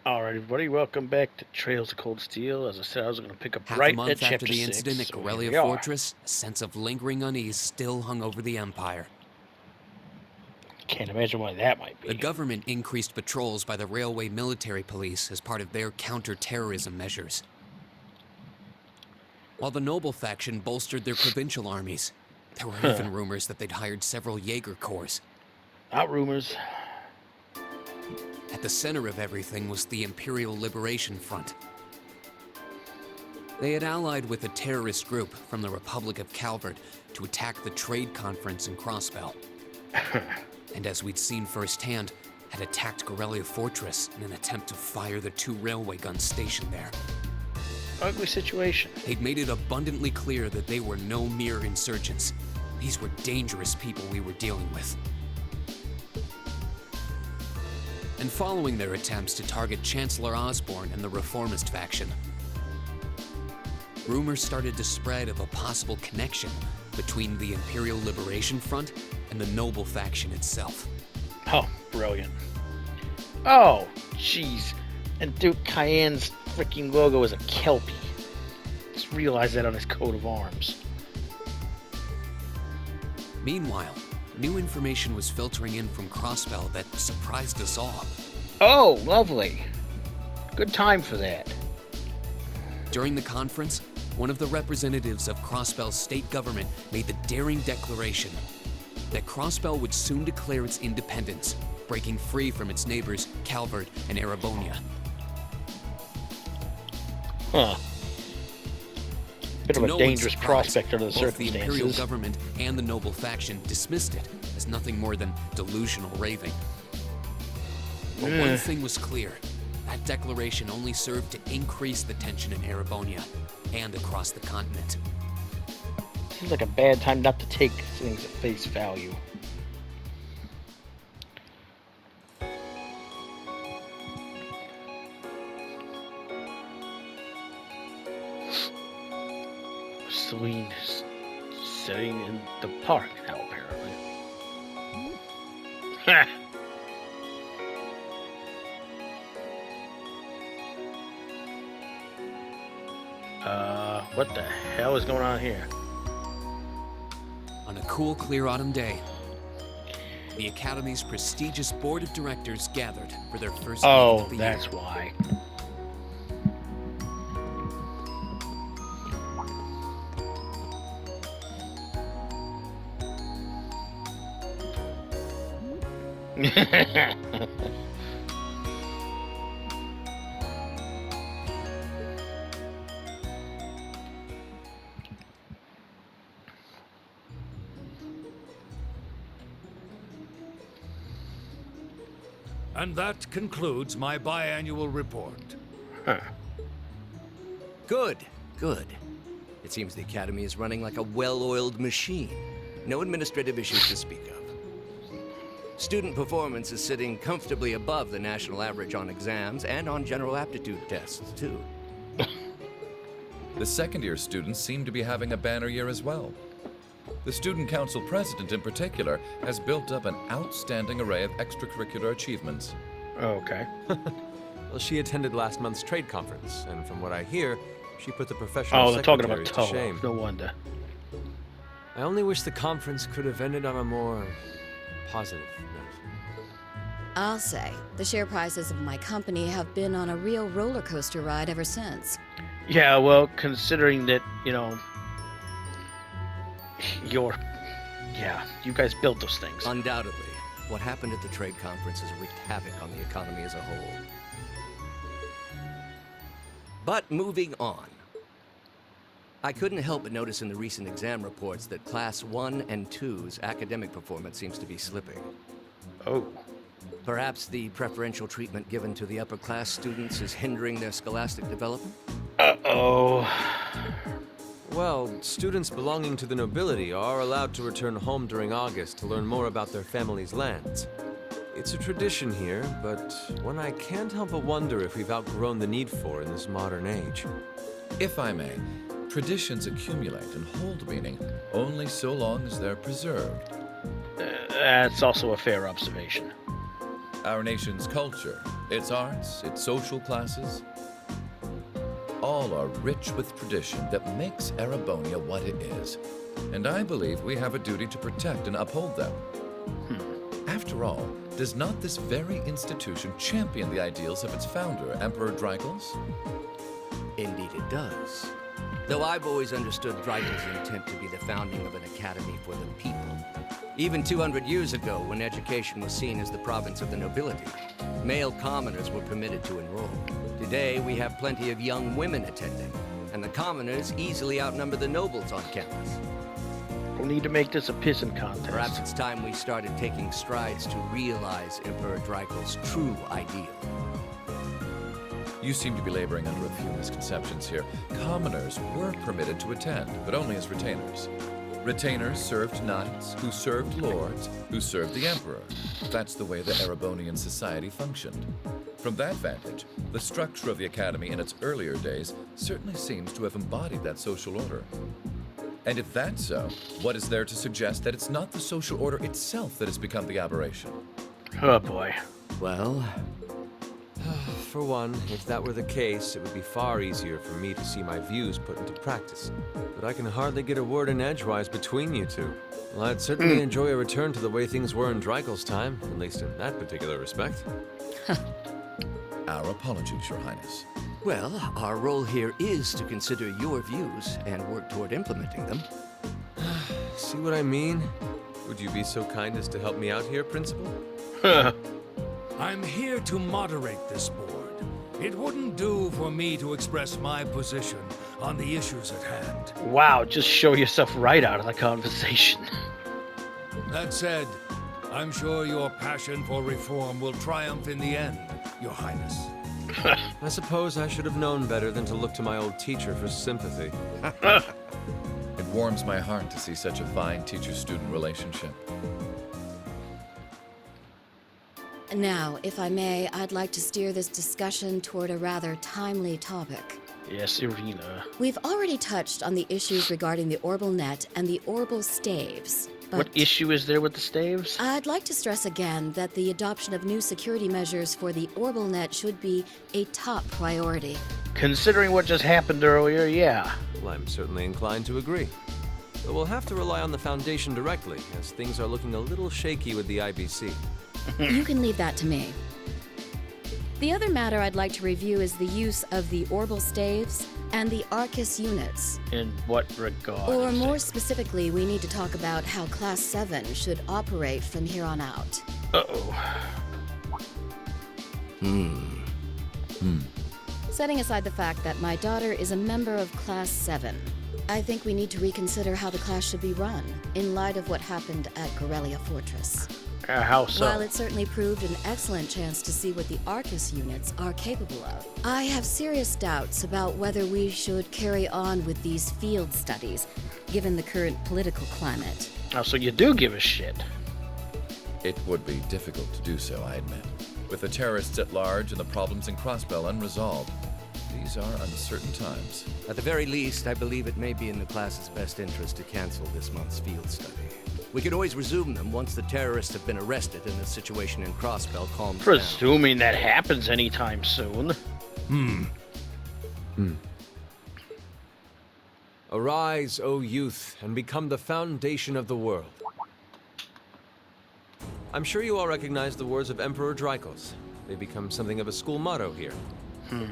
Alright, everybody, welcome back to Trails of Cold Steel. As I said, I was going to pick up Half right a at month after Chapter the 6, incident at so here Garellia we are. Fortress, a sense of lingering unease still hung over the Empire. Can't imagine why that might be. The government increased patrols by the railway military police as part of their counter-terrorism measures, while the noble faction bolstered their provincial armies. There were even rumors that they'd hired several Jaeger corps. Not rumors. At the center of everything was the Imperial Liberation Front. They had allied with a terrorist group from the Republic of Calvert to attack the trade conference in Crossbell. And as we'd seen firsthand, had attacked Garellia Fortress in an attempt to fire the 2 railway guns stationed there. Ugly situation. They'd made it abundantly clear that they were no mere insurgents. These were dangerous people we were dealing with. And following their attempts to target Chancellor Osborne and the reformist faction, rumors started to spread of a possible connection between the Imperial Liberation Front and the noble faction itself. Oh, brilliant. Oh, jeez. And Duke Cayenne's freaking logo is a Kelpie. Just realized that on his coat of arms. Meanwhile, new information was filtering in from Crossbell that surprised us all. Oh, lovely. Good time for that. During the conference, one of the representatives of Crossbell's state government made the daring declaration that Crossbell would soon declare its independence, breaking free from its neighbors Calvert and Erebonia. Huh. Bit of a To no dangerous one's surprise, prospect under the both the circumstances. Imperial government and the noble faction dismissed it as nothing more than delusional raving. But one thing was clear. That declaration only served to increase the tension in Erebonia and across the continent. Seems like a bad time not to take things at face value. Celine is sitting in the park now, apparently. Ha! What the hell is going on here? On a cool, clear autumn day, the Academy's prestigious board of directors gathered for their first meeting Oh, of the that's year. why. And that concludes my biannual report. Huh. Good, good. It seems the Academy is running like a well-oiled machine. No administrative issues to speak of. Student performance is sitting comfortably above the national average on exams and on general aptitude tests, too. The second-year students seem to be having a banner year as well. The Student Council President, in particular, has built up an outstanding array of extracurricular achievements. Okay. Well, she attended last month's trade conference, and from what I hear, she put the professional Oh, they're talking about secretaries to shame. Toho. No wonder. I only wish the conference could have ended on a more positive note. I'll say, the share prices of my company have been on a real roller coaster ride ever since. Yeah, well, considering that, you guys built those things. Undoubtedly, what happened at the trade conference has wreaked havoc on the economy as a whole. But moving on. I couldn't help but notice in the recent exam reports that Class I and II's academic performance seems to be slipping. Oh. Perhaps the preferential treatment given to the upper class students is hindering their scholastic development? Uh-oh. Well, students belonging to the nobility are allowed to return home during August to learn more about their family's lands. It's a tradition here, but one I can't help but wonder if we've outgrown the need for in this modern age. If I may, traditions accumulate and hold meaning only so long as they're preserved. That's also a fair observation. Our nation's culture, its arts, its social classes, all are rich with tradition that makes Erebonia what it is. And I believe we have a duty to protect and uphold them. After all, does not this very institution champion the ideals of its founder, Emperor Drykels? Indeed it does. Though I've always understood Drykels' intent to be the founding of an academy for the people. Even 200 years ago, when education was seen as the province of the nobility, male commoners were permitted to enroll. Today, we have plenty of young women attending, and the commoners easily outnumber the nobles on campus. We'll need to make this a pissing contest. Perhaps it's time we started taking strides to realize Emperor Drykels' true ideal. You seem to be laboring under a few misconceptions here. Commoners were permitted to attend, but only as retainers. Retainers served knights, who served lords, who served the emperor. That's the way the Erebonian society functioned. From that vantage, the structure of the academy in its earlier days certainly seems to have embodied that social order. And if that's so, what is there to suggest that it's not the social order itself that has become the aberration? Oh boy. Well, For one, if that were the case, it would be far easier for me to see my views put into practice. But I can hardly get a word in edgewise between you two. Well, I'd certainly enjoy a return to the way things were in Drykels' time, at least in that particular respect. Our apologies, Your Highness. well, our role here is to consider your views and work toward implementing them. See what I mean? Would you be so kind as to help me out here, Principal? I'm here to moderate this board. It wouldn't do for me to express my position on the issues at hand. Wow, just show yourself right out of the conversation. That said, I'm sure your passion for reform will triumph in the end, Your Highness. I suppose I should have known better than to look to my old teacher for sympathy. It warms my heart to see such a fine teacher-student relationship. Now, if I may, I'd like to steer this discussion toward a rather timely topic. Yes, Irina. We've already touched on the issues regarding the Orbal Net and the Orbal Staves, but What issue is there with the staves? I'd like to stress again that the adoption of new security measures for the Orbal Net should be a top priority. Considering what just happened earlier, yeah. Well, I'm certainly inclined to agree. But we'll have to rely on the Foundation directly, as things are looking a little shaky with the IBC. You can leave that to me. The other matter I'd like to review is the use of the Orbal Staves and the Arcus units. In what regard? Or more specifically, we need to talk about how Class 7 should operate from here on out. Uh-oh. Setting aside the fact that my daughter is a member of Class 7, I think we need to reconsider how the class should be run, in light of what happened at Garellia Fortress. How so? While it certainly proved an excellent chance to see what the Arcus units are capable of, I have serious doubts about whether we should carry on with these field studies, given the current political climate. Oh, so you do give a shit. It would be difficult to do so, I admit. With the terrorists at large and the problems in Crossbell unresolved, these are uncertain times. At the very least, I believe it may be in the class's best interest to cancel this month's field study. We could always resume them once the terrorists have been arrested and the situation in Crossbell calms down. Presuming that happens anytime soon. Arise, O youth, and become the foundation of the world. I'm sure you all recognize the words of Emperor Drykels. They become something of a school motto here.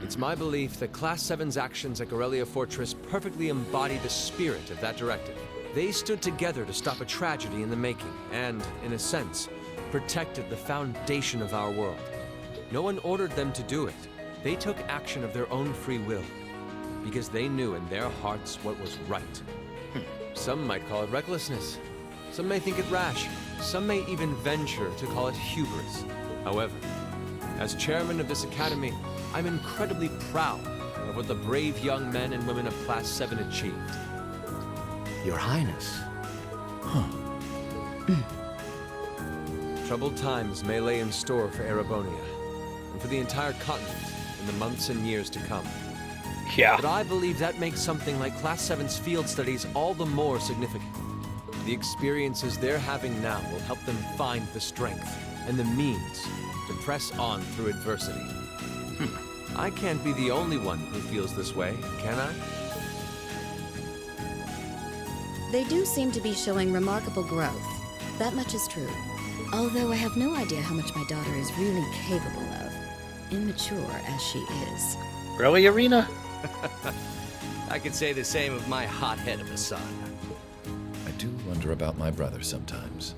It's my belief that Class 7's actions at Garellia Fortress perfectly embody the spirit of that directive. They stood together to stop a tragedy in the making and, in a sense, protected the foundation of our world. No one ordered them to do it. They took action of their own free will, because they knew in their hearts what was right. Some might call it recklessness. Some may think it rash. Some may even venture to call it hubris. However, as chairman of this academy, I'm incredibly proud of what the brave young men and women of Class 7 achieved. Your Highness. Troubled times may lay in store for Erebonia, and for the entire continent in the months and years to come. Yeah. But I believe that makes something like Class 7's field studies all the more significant. The experiences they're having now will help them find the strength and the means to press on through adversity. I can't be the only one who feels this way, can I? They do seem to be showing remarkable growth. That much is true. Although I have no idea how much my daughter is really capable of, immature as she is. Really, Arena? I could say the same of my hothead of a son. I do wonder about my brother sometimes.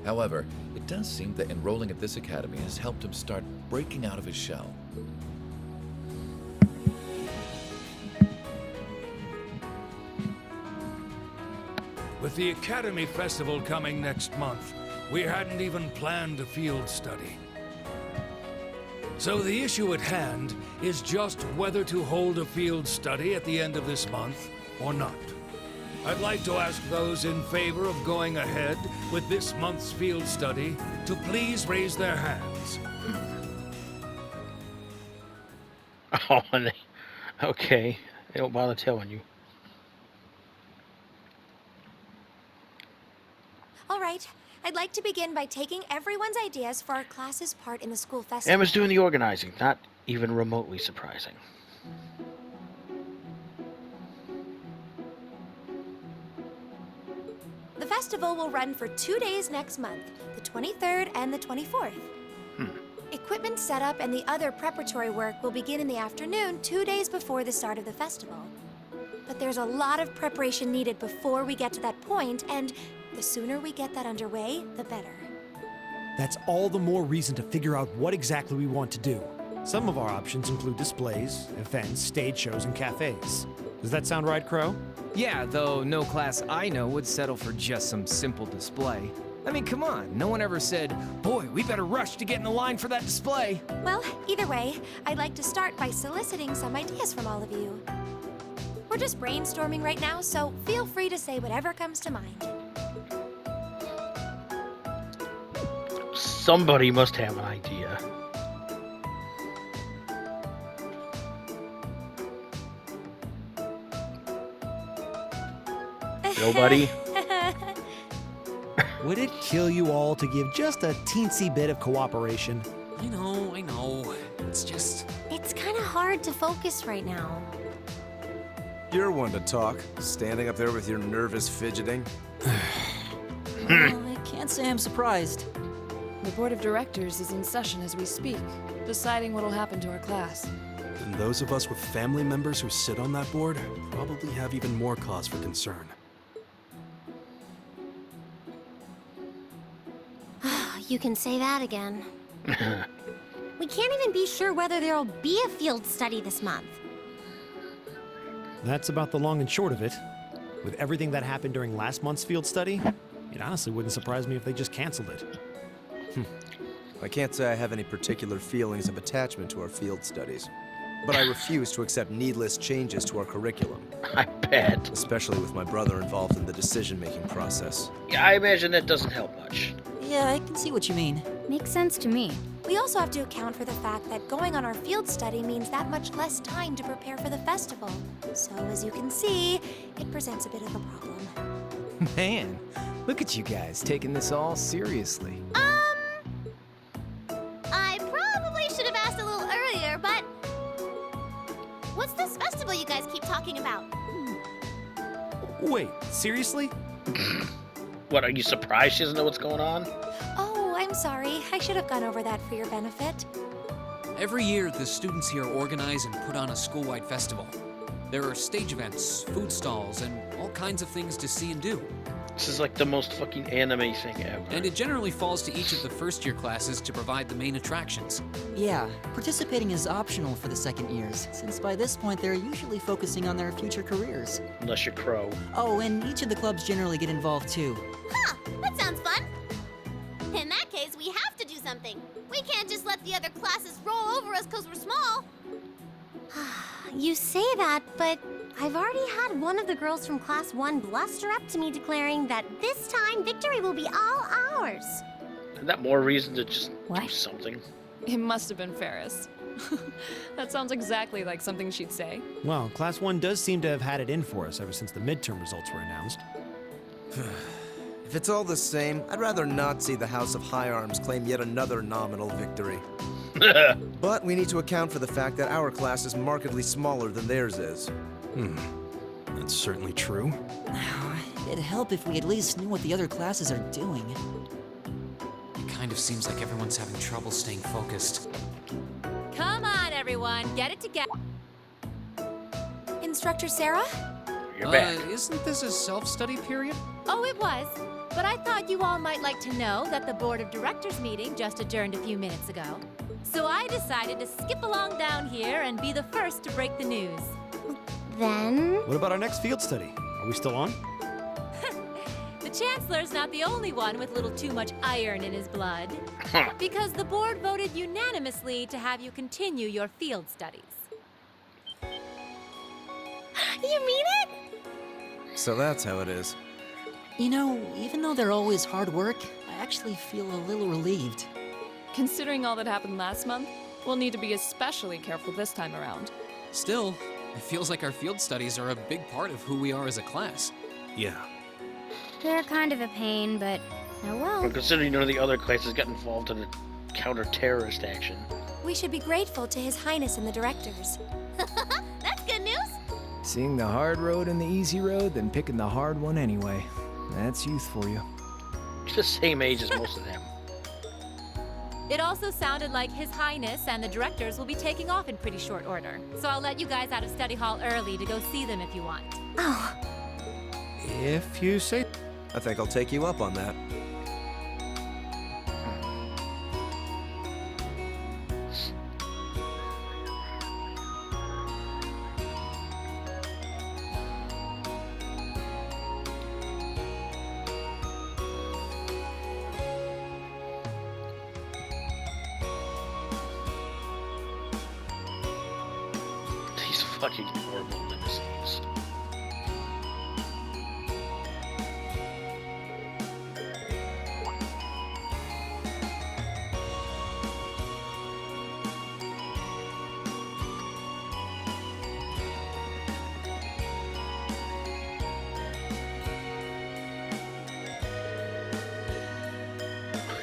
However, it does seem that enrolling at this academy has helped him start breaking out of his shell. With the Academy Festival coming next month, we hadn't even planned a field study. So the issue at hand is just whether to hold a field study at the end of this month or not. I'd like to ask those in favor of going ahead with this month's field study to please raise their hands. Oh, okay. They don't bother telling you. All right. I'd like to begin by taking everyone's ideas for our class's part in the school festival. Emma's doing the organizing, not even remotely surprising. The festival will run for 2 days next month, the 23rd and the 24th. Equipment setup and the other preparatory work will begin in the afternoon 2 days before the start of the festival. But there's a lot of preparation needed before we get to that point, and the sooner we get that underway, the better. That's all the more reason to figure out what exactly we want to do. Some of our options include displays, events, stage shows, and cafes. Does that sound right, Crow? Yeah, though no class I know would settle for just some simple display. I mean, come on, no one ever said, boy, we better rush to get in the line for that display. Well, either way, I'd like to start by soliciting some ideas from all of you. We're just brainstorming right now, so feel free to say whatever comes to mind. Somebody must have an idea. Nobody? Would it kill you all to give just a teensy bit of cooperation? I know. It's just... It's kind of hard to focus right now. You're one to talk, standing up there with your nervous fidgeting. I can't say I'm surprised. The board of directors is in session as we speak, deciding what'll happen to our class. And those of us with family members who sit on that board probably have even more cause for concern. You can say that again. We can't even be sure whether there'll be a field study this month. That's about the long and short of it. With everything that happened during last month's field study, it honestly wouldn't surprise me if they just canceled it. I can't say I have any particular feelings of attachment to our field studies, but I refuse to accept needless changes to our curriculum. I bet. Especially with my brother involved in the decision-making process. Yeah, I imagine that doesn't help much. Yeah, I can see what you mean. Makes sense to me. We also have to account for the fact that going on our field study means that much less time to prepare for the festival. So, as you can see, it presents a bit of a problem. Man, look at you guys taking this all seriously. I probably should have asked a little earlier, but... What's this festival you guys keep talking about? Wait, seriously? What, are you surprised she doesn't know what's going on? Oh, I'm sorry. I should have gone over that for your benefit. Every year, the students here organize and put on a school-wide festival. There are stage events, food stalls, and all kinds of things to see and do. This is like the most fucking anime thing ever. And it generally falls to each of the first-year classes to provide the main attractions. Yeah, participating is optional for the second years, since by this point they're usually focusing on their future careers. Unless you're Crow. Oh, and each of the clubs generally get involved too. Huh, that sounds fun. In that case, we have to do something. We can't just let the other classes roll over us because we're small. You say that, but I've already had one of the girls from Class 1 bluster up to me declaring that this time victory will be all ours. Isn't that more reason to just do something? It must have been Ferris. That sounds exactly like something she'd say. Well, Class 1 does seem to have had it in for us ever since the midterm results were announced. If If it's all the same, I'd rather not see the House of High Arms claim yet another nominal victory. But we need to account for the fact that our class is markedly smaller than theirs is. That's certainly true. It'd help if we at least knew what the other classes are doing. It kind of seems like everyone's having trouble staying focused. Come on, everyone, get it together. Instructor Sarah? You're back. Isn't this a self-study period? Oh, it was. But I thought you all might like to know that the Board of Directors meeting just adjourned a few minutes ago. So I decided to skip along down here and be the first to break the news. Then? What about our next field study? Are we still on? The Chancellor's not the only one with a little too much iron in his blood. Because the board voted unanimously to have you continue your field studies. You mean it? So that's how it is. You know, even though they're always hard work, I actually feel a little relieved. Considering all that happened last month, we'll need to be especially careful this time around. Still, it feels like our field studies are a big part of who we are as a class. Yeah. They're kind of a pain, but oh well. But considering none of the other classes got involved in the counter-terrorist action. We should be grateful to His Highness and the directors. That's good news. Seeing the hard road and the easy road, then picking the hard one anyway. That's youth for you. He's the same age as most of them. It also sounded like His Highness and the directors will be taking off in pretty short order. So I'll let you guys out of study hall early to go see them if you want. Oh. If you say... I think I'll take you up on that. These fucking horrible limousines.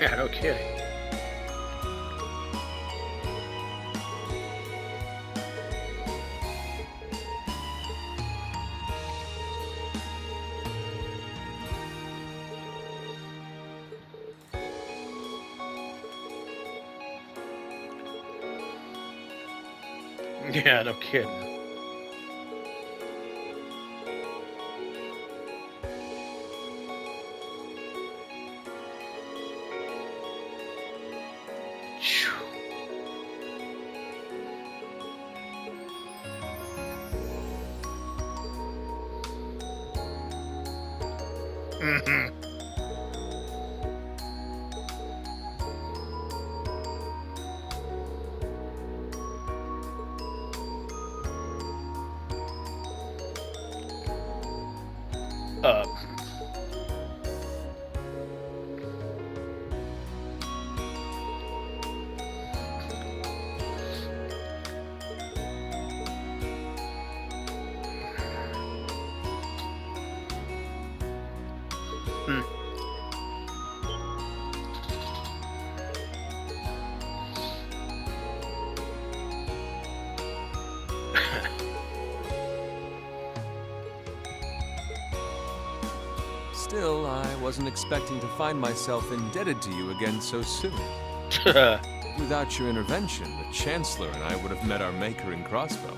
Yeah, no kidding. Yeah, no kidding. Phew. Mhm. Still, I wasn't expecting to find myself indebted to you again so soon. Without your intervention, the Chancellor and I would have met our maker in Crossbell.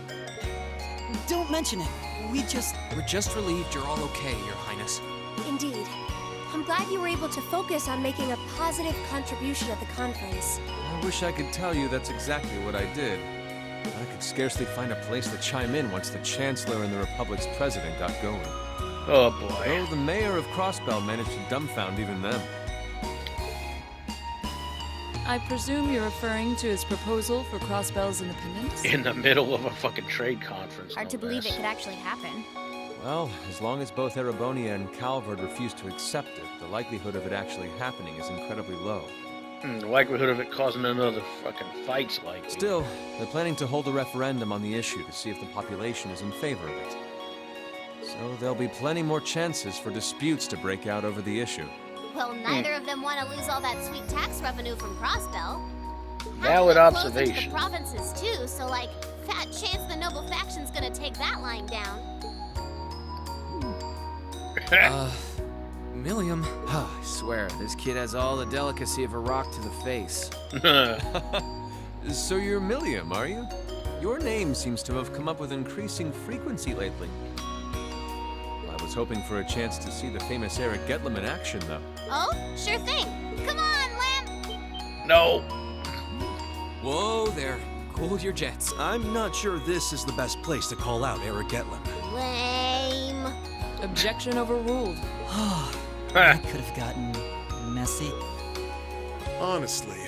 Don't mention it. We're just relieved you're all okay, Your Highness. Indeed. I'm glad you were able to focus on making a positive contribution at the conference. I wish I could tell you that's exactly what I did. I could scarcely find a place to chime in once the Chancellor and the Republic's president got going. Oh boy. Though the mayor of Crossbell managed to dumbfound even them. I presume you're referring to his proposal for Crossbell's independence? In the middle of a fucking trade conference. Hard to believe it could actually happen. Well, as long as both Erebonia and Calvard refuse to accept it, the likelihood of it actually happening is incredibly low. The likelihood of it causing another fucking fight's likely. Still, they're planning to hold a referendum on the issue to see if the population is in favor of it. So Though there'll be plenty more chances for disputes to break out over the issue. Well, neither of them want to lose all that sweet tax revenue from Crossbell. Valid Close into observation. the provinces too, so like, fat chance the noble faction's gonna take that line down. Milliam. I swear, this kid has all the delicacy of a rock to the face. So you're Milliam, are you? Your name seems to have come up with increasing frequency lately. I was hoping for a chance to see the famous Eric Getlem in action, though. Oh, sure thing. Come on, Lamb. No. Whoa there. Cool your jets. I'm not sure this is the best place to call out Eric Getlem. Lame. Objection overruled. That could have gotten messy. Honestly,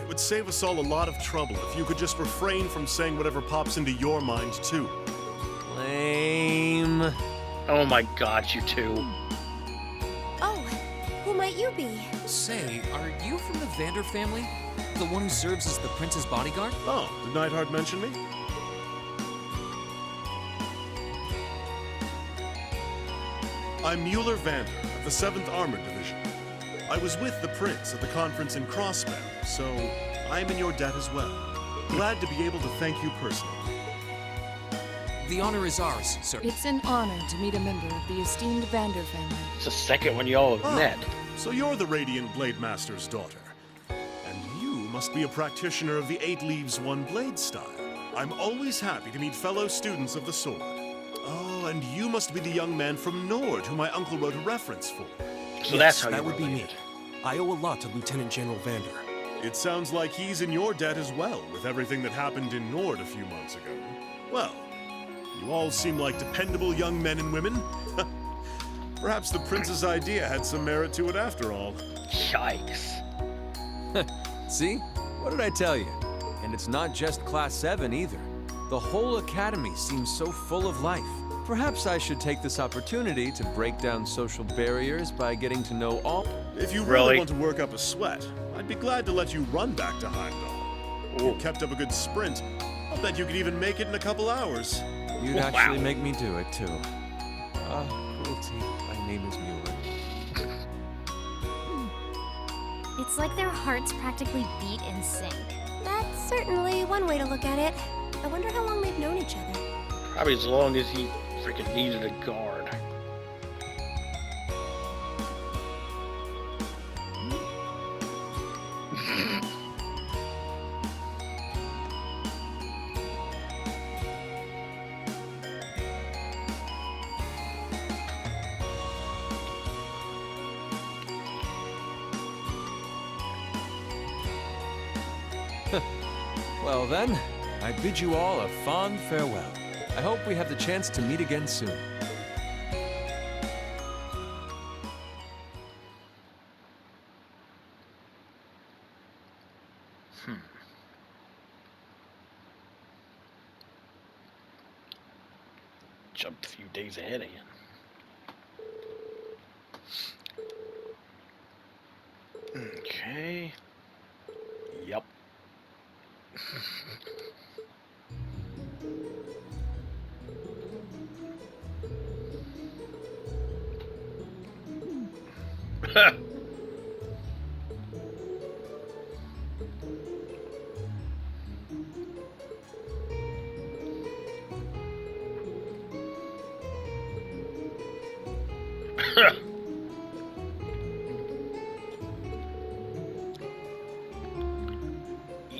it would save us all a lot of trouble if you could just refrain from saying whatever pops into your mind, too. Lame. Oh my god, you two. Oh, who might you be? Say, are you from the Vander family? The one who serves as the prince's bodyguard? Oh, did Neidhart mention me? I'm Mueller Vander of the 7th Armored Division. I was with the prince at the conference in Crossbell, so I'm in your debt as well. Glad to be able to thank you personally. The honor is ours, sir. It's an honor to meet a member of the esteemed Vander family. It's the second one y'all have met. So you're the Radiant Blade Master's daughter. And you must be a practitioner of the 8 Leaves, 1 Blade style. I'm always happy to meet fellow students of the sword. Oh, and you must be the young man from Nord who my uncle wrote a reference for. So that's how that you would be me. related. I owe a lot to Lieutenant General Vander. It sounds like he's in your debt as well, with everything that happened in Nord a few months ago. Well, you all seem like dependable young men and women. Perhaps the prince's idea had some merit to it after all. Yikes. See? What did I tell you? And it's not just Class 7 either. The whole academy seems so full of life. Perhaps I should take this opportunity to break down social barriers by getting to know all. If you really want to work up a sweat, I'd be glad to let you run back to Heimdall. You kept up a good sprint. I'll bet you could even make it in a couple hours. You'd actually make me do it, too. Cruelty. My name is Mueller. It's like their hearts practically beat in sync. That's certainly one way to look at it. I wonder how long they've known each other. Probably as long as he freaking needed a guard. Well then, I bid you all a fond farewell. I hope we have the chance to meet again soon. Jumped a few days ahead again. Okay. Yep.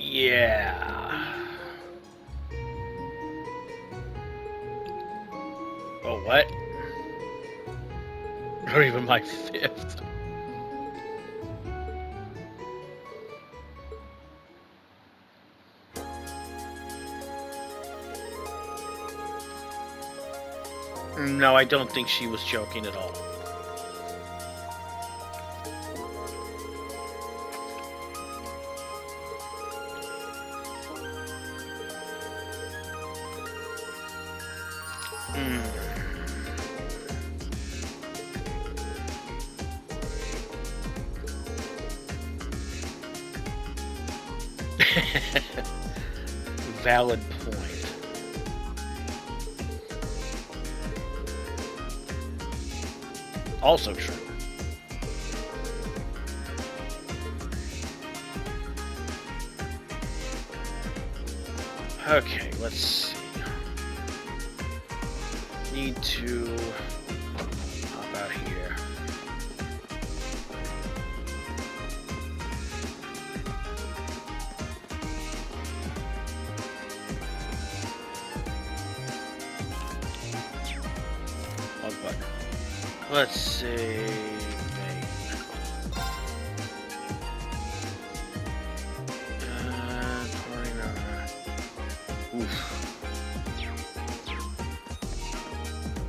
Yeah. Oh, what? Or even my 5th. No, I don't think she was joking at all. Valid point. Also true. Okay, let's see. Need to hop out here. Oh, button. Let's see.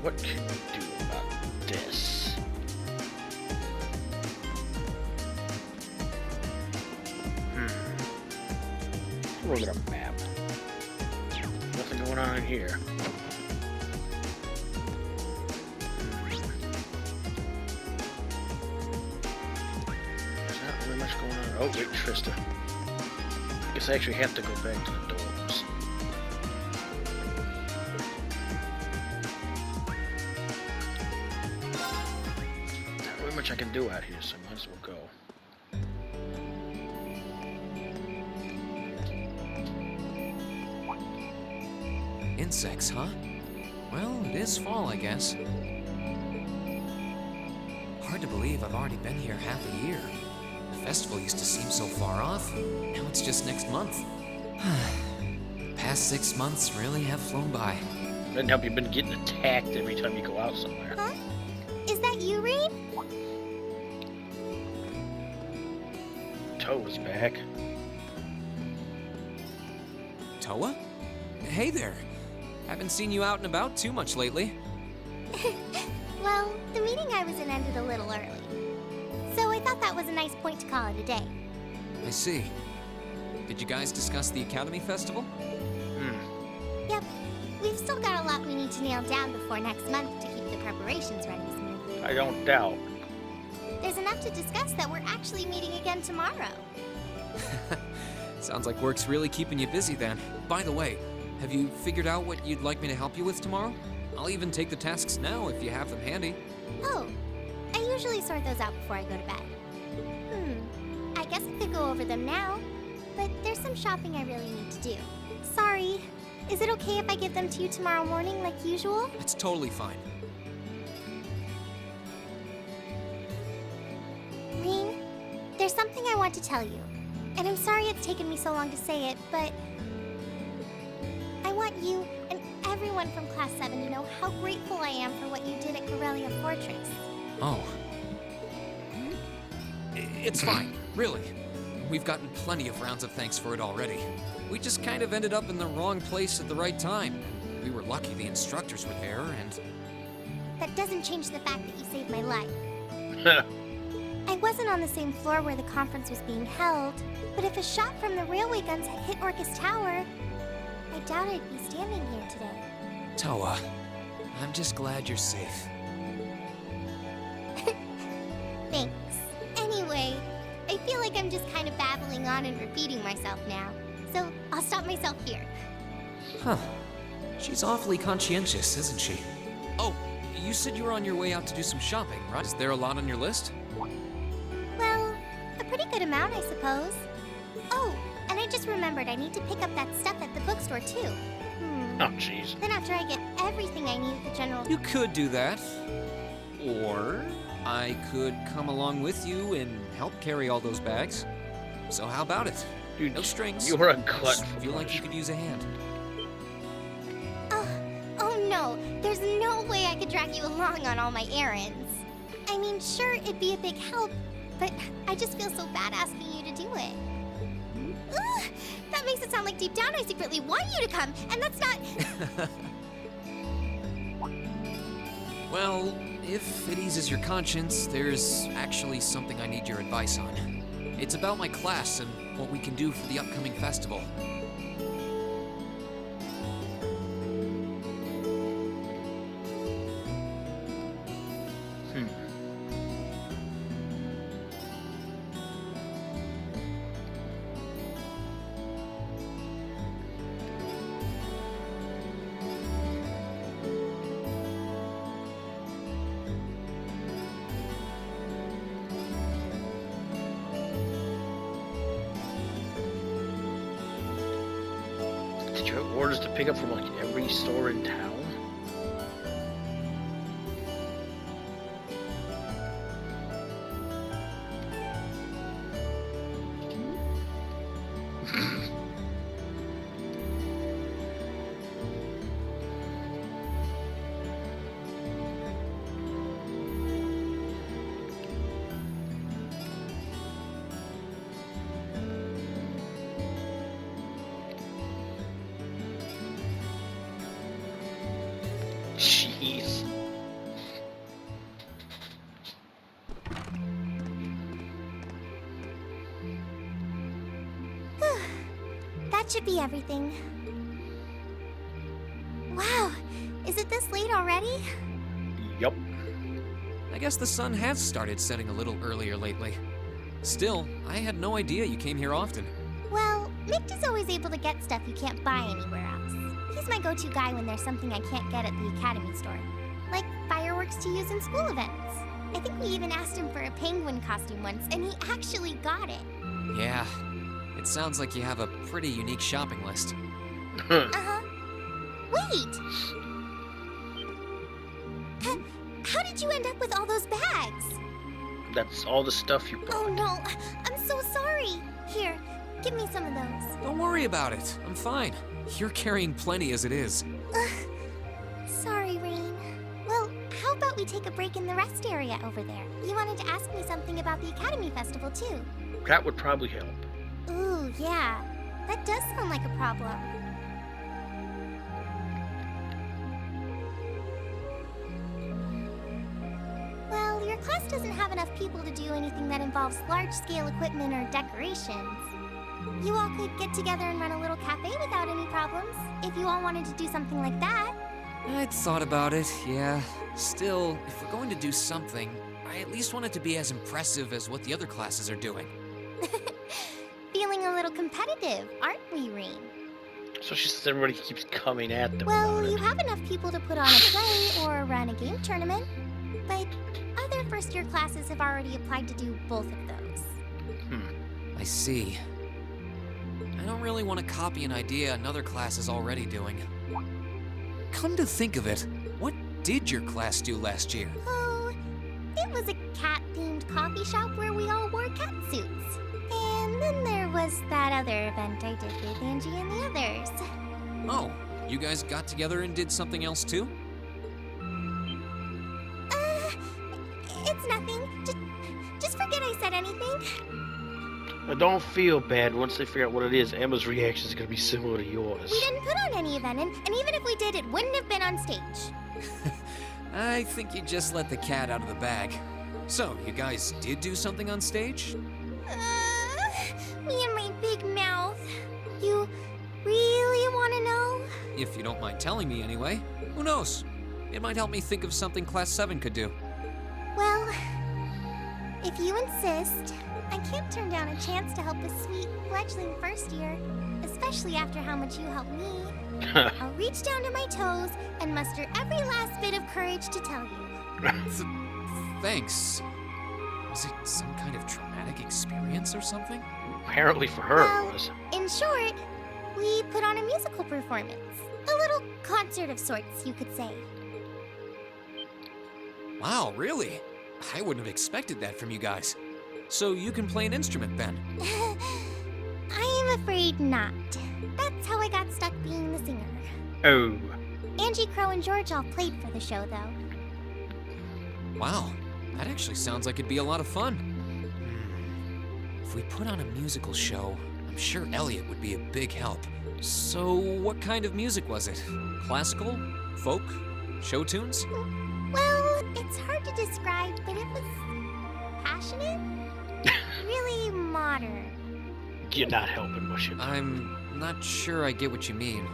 What can we do about this? Look at a map. Nothing going on in here. There's not really much going on. Oh, wait, Trista. I guess I actually have to go back to the dorms. I can do out here, so I might as well go. Insects, huh? Well, it is fall, I guess. Hard to believe I've already been here half a year. The festival used to seem so far off. Now it's just next month. The past 6 months really have flown by. Doesn't help you've been getting attacked every time you go out somewhere. Huh? Is that you, Reed? Toa's back. Toa? Hey there. Haven't seen you out and about too much lately. Well, the meeting I was in ended a little early. So I thought that was a nice point to call it a day. I see. Did you guys discuss the Academy Festival? Yep. We've still got a lot we need to nail down before next month to keep the preparations running smoothly. I don't doubt. There's enough to discuss that we're actually meeting again tomorrow. Sounds like work's really keeping you busy then. By the way, have you figured out what you'd like me to help you with tomorrow? I'll even take the tasks now if you have them handy. Oh, I usually sort those out before I go to bed. I guess I could go over them now, but there's some shopping I really need to do. Sorry. Is it okay if I give them to you tomorrow morning like usual? It's totally fine. Reen, there's something I want to tell you. And I'm sorry it's taken me so long to say it, but I want you and everyone from Class 7 to know how grateful I am for what you did at Garellia Fortress. Oh. It's fine, really. We've gotten plenty of rounds of thanks for it already. We just kind of ended up in the wrong place at the right time. We were lucky the instructors were there, and... That doesn't change the fact that you saved my life. I wasn't on the same floor where the conference was being held, but if a shot from the railway guns had hit Orcus Tower, I doubt I'd be standing here today. Toa, I'm just glad you're safe. Thanks. Anyway, I feel like I'm just kind of babbling on and repeating myself now, so I'll stop myself here. Huh. She's awfully conscientious, isn't she? Oh, you said you were on your way out to do some shopping, right? Is there a lot on your list? Well, a pretty good amount, I suppose. Oh, and I just remembered I need to pick up that stuff at the bookstore, too. Oh, jeez. Then after I get everything I need at the general... You could do that. Or I could come along with you and help carry all those bags. So how about it? Dude, no strings. You were a glutton for feel like you could use a hand. Oh no, there's no way I could drag you along on all my errands. I mean, sure, it'd be a big help, but I just feel so bad asking you to do it. Ugh, that makes it sound like deep down I secretly want you to come, and that's not... Well, if it eases your conscience, there's actually something I need your advice on. It's about my class and what we can do for the upcoming festival. Did you have orders to pick up from like every store in town? Jeez. That should be everything. Wow, is it this late already? Yup. I guess the sun has started setting a little earlier lately. Still, I had no idea you came here often. Well, Mick is always able to get stuff you can't buy anywhere else. He's my go-to guy when there's something I can't get at the Academy store. Like fireworks to use in school events. I think we even asked him for a penguin costume once, and he actually got it. Yeah, it sounds like you have a pretty unique shopping list. Uh-huh. Wait! How did you end up with all those bags? That's all the stuff you bought. Oh no, I'm so sorry. Here, give me some of those. Don't worry about it. I'm fine. You're carrying plenty as it is. Sorry, Rain. Well, how about we take a break in the rest area over there? You wanted to ask me something about the Academy Festival, too. That would probably help. Ooh, yeah. That does sound like a problem. Well, your class doesn't have enough people to do anything that involves large-scale equipment or decorations. You all could get together and run a little cafe without any problems, if you all wanted to do something like that. I'd thought about it, yeah. Still, if we're going to do something, I at least want it to be as impressive as what the other classes are doing. Feeling a little competitive, aren't we, Rain? So she says everybody keeps coming at them. Well, you have enough people to put on a play or run a game tournament, but other first-year classes have already applied to do both of those. I see. I don't really want to copy an idea another class is already doing. Come to think of it, what did your class do last year? Oh, it was a cat-themed coffee shop where we all wore cat suits. And then there was that other event I did with Angie and the others. Oh, you guys got together and did something else too? It's nothing. Just forget I said anything. Now don't feel bad. Once they figure out what it is, Emma's reaction is going to be similar to yours. We didn't put on any event, and even if we did, it wouldn't have been on stage. I think you just let the cat out of the bag. So, you guys did do something on stage? Me and my big mouth. You really want to know? If you don't mind telling me anyway. Who knows? It might help me think of something Class 7 could do. Well, if you insist, I can't turn down a chance to help a sweet, fledgling first year, especially after how much you helped me. I'll reach down to my toes and muster every last bit of courage to tell you. Thanks. Was it some kind of traumatic experience or something? Apparently for her Well, it was. in short, we put on a musical performance. A little concert of sorts, you could say. Wow, really? I wouldn't have expected that from you guys. So you can play an instrument then? I am afraid not. That's how I got stuck being the singer. Oh. Angie, Crow, and George all played for the show, though. Wow, that actually sounds like it'd be a lot of fun. If we put on a musical show, I'm sure Elliot would be a big help. So what kind of music was it? Classical? Folk? Show tunes? Well, it's hard to describe, but it was passionate. Really modern. You're not helping, was you? I'm not sure I get what you mean.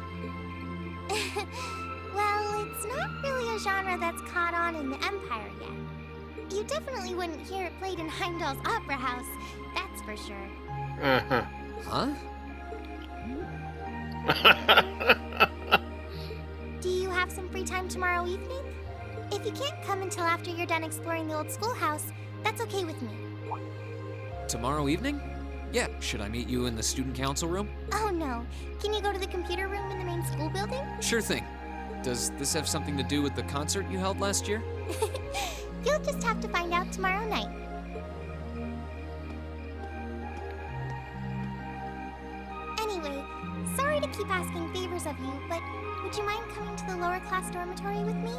Well, it's not really a genre that's caught on in the Empire yet. You definitely wouldn't hear it played in Heimdall's Opera House, that's for sure. Uh-huh. Huh? Do you have some free time tomorrow evening? If you can't come until after you're done exploring the old schoolhouse, that's okay with me. Tomorrow evening? Yeah, should I meet you in the student council room? Oh no. Can you go to the computer room in the main school building? Sure thing. Does this have something to do with the concert you held last year? You'll just have to find out tomorrow night. Anyway, sorry to keep asking favors of you, but would you mind coming to the lower class dormitory with me?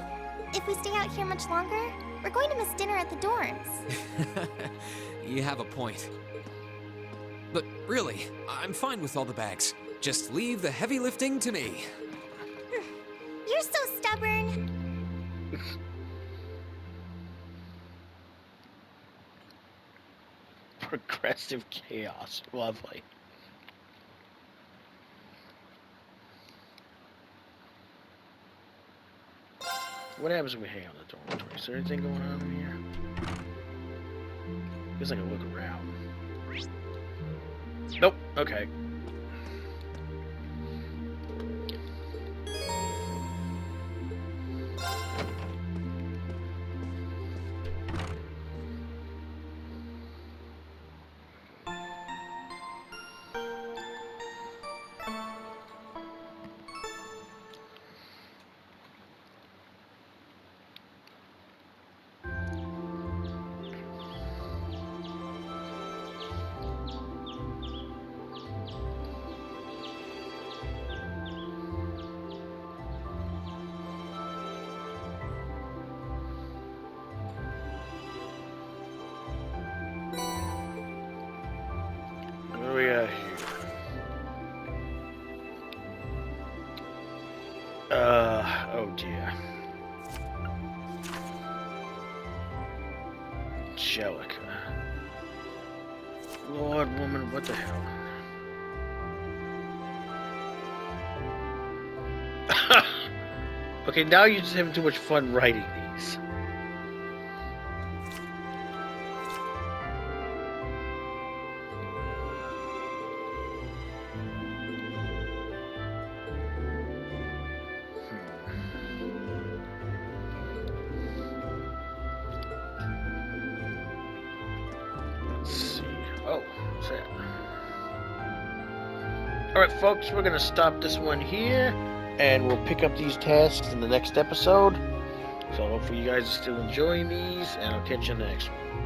If we stay out here much longer, we're going to miss dinner at the dorms. You have a point. But really, I'm fine with all the bags. Just leave the heavy lifting to me. You're so stubborn. Progressive chaos. Lovely. What happens if we hang out in the dormitory? Is there anything going on in here? Guess I can look around. Nope. Okay. What do we got here? Oh dear. Angelica. Lord, woman, what the hell? Okay, now you're just having too much fun writing these. Alright folks, we're going to stop this one here, and we'll pick up these tasks in the next episode. So hopefully you guys are still enjoying these, and I'll catch you in the next one.